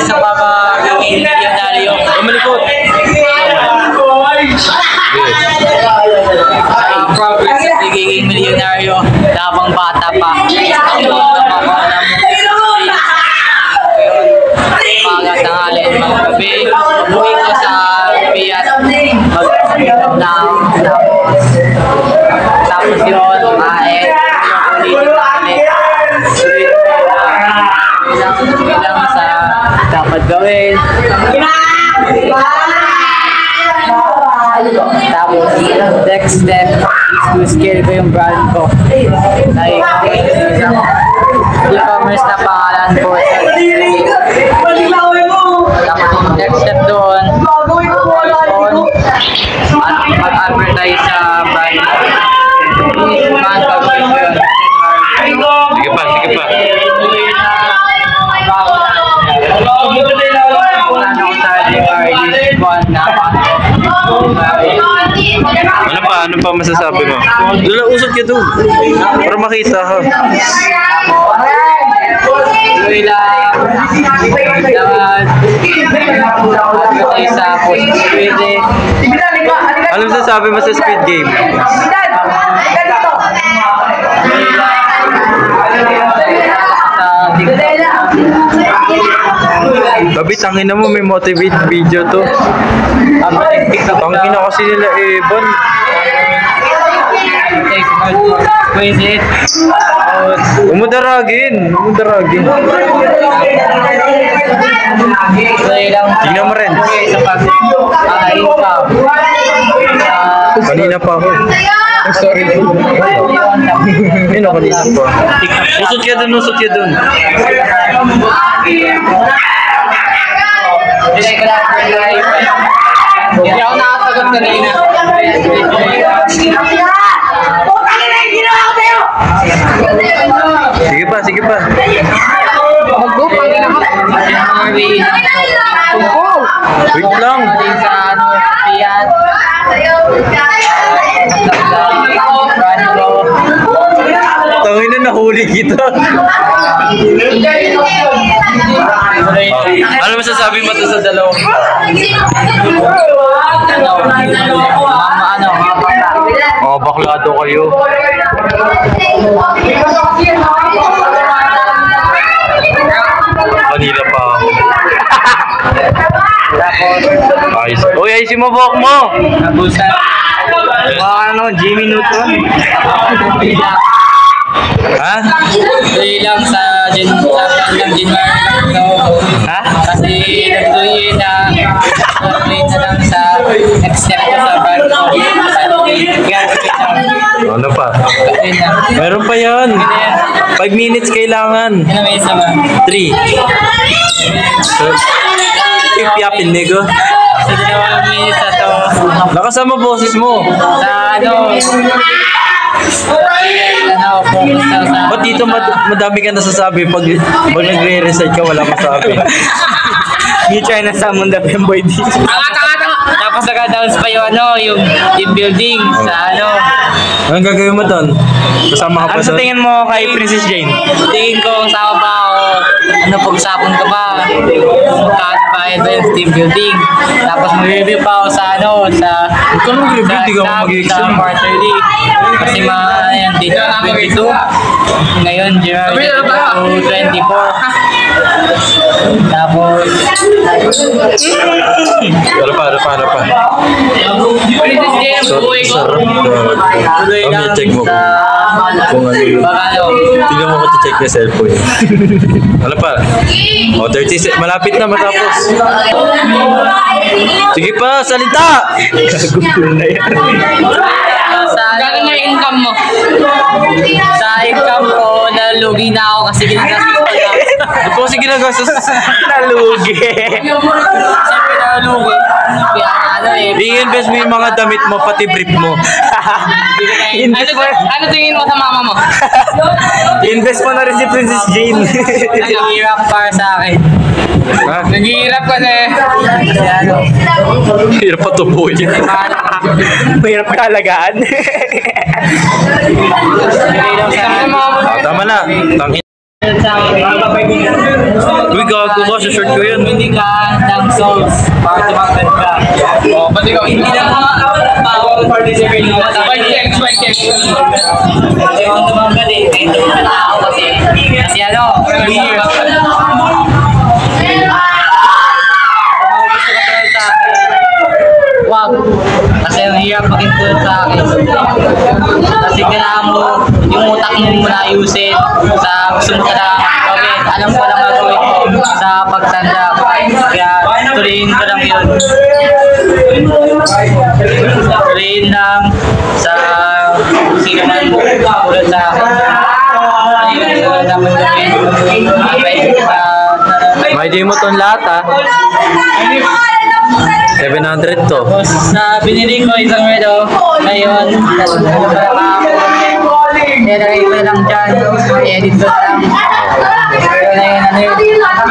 Sa pagiging milyonaryo. Umalikot. Progress sa pagiging milyonaryo. Habang bata pa. Mga tanghali, mga gabi. Buhay ko sa Piat. Mag-inom lang. Tapos yun, kumain. Bilang sa dapat gawin. Tapos, next step is to scale ko yung brand ko. Like, e-commerce na pangalan ko. Tapos, next step doon, at mag-advertise sa brand ko. Please, man, gagawin ko yun. Sige pa, sige pa. Ano pa masasabi mo? Dula, usap ka doon. Para makita ha. Ano masasabi mo sa Squid Game? Gabi, tangina mo, may motivate video to. Tangina kasi nila Evan. Umudaragin. Tingnan mo rin. Kanina pa ako. Sorry. Kanina pa. Usot ka dun. Hindi ako nakasagot kanina. Sige pa. Mag-go. Wait lang. Sa Piat. Tangina, nahuli kita. Ano masasabi mo to sa dalawa? Oh, baklado kayo. Kanina pa ako. Ayos. Uy, ayusin mo buhok mo. Nabusan. Jimmy Neutron. Ha? Tuloy lang sa January. Ha? Kasi nagtuloy na lang sa next step ko sa brand ko. Ano pa? Meron pa yan. 5 minutes kailangan. Ano may isa ba? 3. Keep yapping, nigga. Sa 2 minutes na to. Nakasama boses mo. Sa Ba't dito madami ka nasasabi pag nagre-recite ka wala masabi? Hindi try na sa Munda Femboy dito. Tapos nag-announce pa yung building sa Anong gagawin mo doon? Kasama ka pa sa tingin mo kay Princess Jane? Tingin ko sama ba ako, pag-usapon ka ba? Kahit ba yung team building? Tapos mag-review pa ako sa Huwag ka nang review, di ka ako mag-exam. Sa quarterly. Kasi dito na 22. Ngayon, January 24. Tapos Ano pa? Princess Jane, buhay ko. Tuloy lang check mo kung ano yun. Tingnan mo ko check yung cellphone. Ano pa? 30 malapit na matapos. Sige pa, salita! Gagulo na yan. Gano'n na yung income mo? Sa income ko, nalugi na ako kasi ginagastos ko lang. Ito kasi ginagastos. Nalugi. Siyempre lugi. Kaya ano eh. I-invest mo yung mga damit mo, pati brief mo. Ano tingin mo sa mama mo? Invest mo na rin si Princess Jane. Naghihirap para sa akin. Ha? Naghihirap kasi. Ano? Hirap pa tubuhin. Mahirap kaalagaan. Tama na. Tangin. Uy, gago ka. Sa short ko yun. Hindi ka ng souls para tumangkad ka. O, ba't ikaw hindi na mga bawal participate mo? Check. Kasi ako tumangkad eh. Kahit tumangkad na ako kasi. Kasi ano, hirap. Wag. Kasi ang hirap maging tulad sa akin. Kasi kailangan mo yung utak mo muna ayusin sa gusto mo talaga gawin. Alam ko lang gagawin ko sa pagtanda. Kaya tuloyin ko lang yun. Tuloyin lang sa sino man tulad sa akin. Ayun, dapat gawin. May mo ton lahat ha. 700 to. Na binili ko isang relo ngayon. Nilagay ko lang dyan. I-edit ko lang. Ito na yun, ano yun.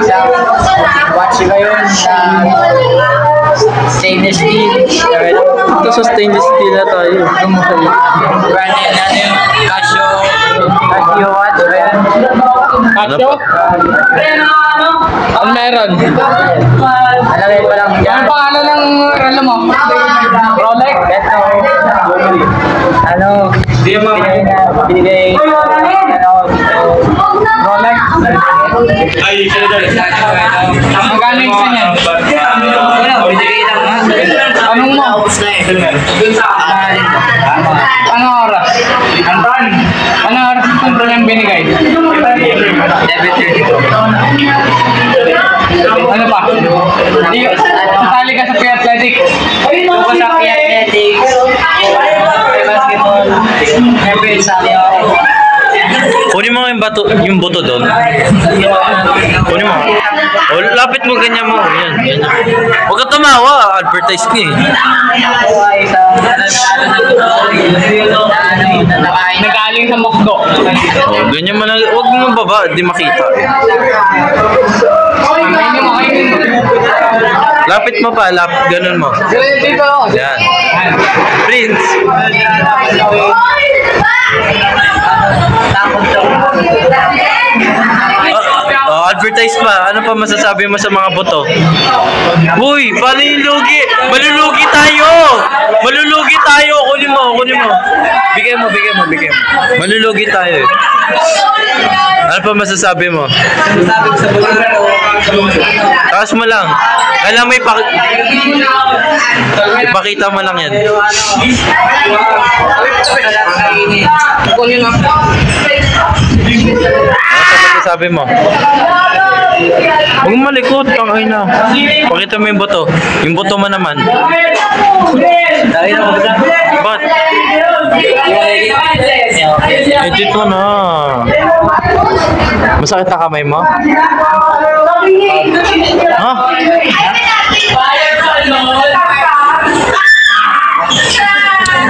Isang watch ko yun sa stainless steel. Ito sa stainless steel na tayo. Brand yun, ano yun. Casio watch ba yun? Ano pa? Ano meron? Nalagay ko lang dyan. Ano pangalan ng relo mo? Rolex? Ito. Ano? Binigay. Ano? Rolex? Ay, magkano yung isa niyan? Wala, binigay lang ha. Anong mo? Anong oras? Anong oras? Ano yung binigay? 7:30. Ano pa? Sasali ka sa P-Athletic. Ako sa P-Athletic. Basketball. Siyempre, sali ako. Kunin mo yung buto doon. Kunin mo. O, lapit mo ganyan mo. Yan, ganyan. Huwag ka tumawa. Advertise ka eh. Nagaling sa Mokdo. O, ganyan mo na. Huwag mo baba. Di makita. Lapit mo pa. Ganun mo. Yan. Prince. Advertise pa. Ano pa masasabi mo sa mga boto? Uy, paano yung lugi? Malulugi tayo! Malulugi tayo! Kunin mo. Bigay mo. Malulugi tayo. Ano pa masasabi mo? Sabi ko sa bulan ko. Taas mo lang. Kailangan mo ipakita mo lang yan. Kunin mo. Ano pa masasabi mo? Huwag mo malikot, tangay na. Pakita mo yung boto. Yung boto mo naman. Ba't? Edit mo na. Masakit na kamay mo? Ha?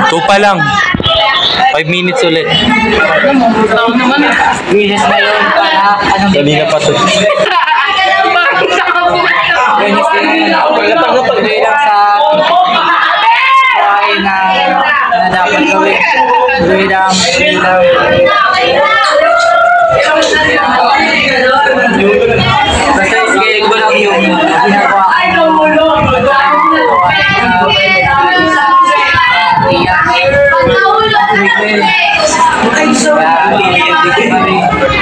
Tupa lang. 5 minutes ulit. Wises na yun para anong Kanina pa to. Wednesday na tuloy lang sa buhay na dapat gawin. Tuloy lang. Basta isigay ko lang yung ginagawa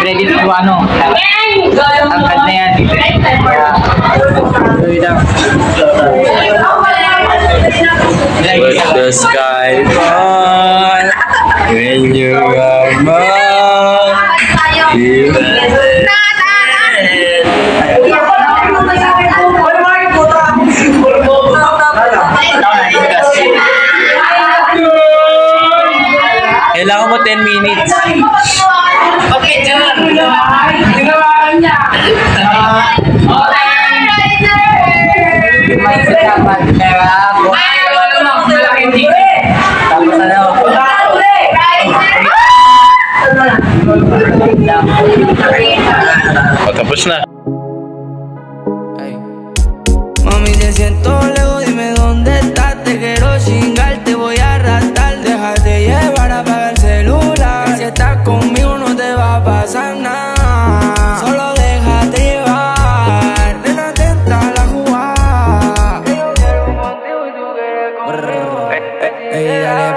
ready na po ano angkat na yan tuloy lang. Let the sky fall when you are mine. Kailangan mo 10 minutes. Okay, dyan. O, tapos na. Mami, te siento lejos, dime dónde estás. Te quiero chingar, te voy a arrastrar. Déjate llevar, apaga el celular. Si estás conmigo no te va a pasar nada. Solo déjate llevar. Ven atenta a la jugada. Que yo quiero contigo y tú quieres conmigo. Ey, dale.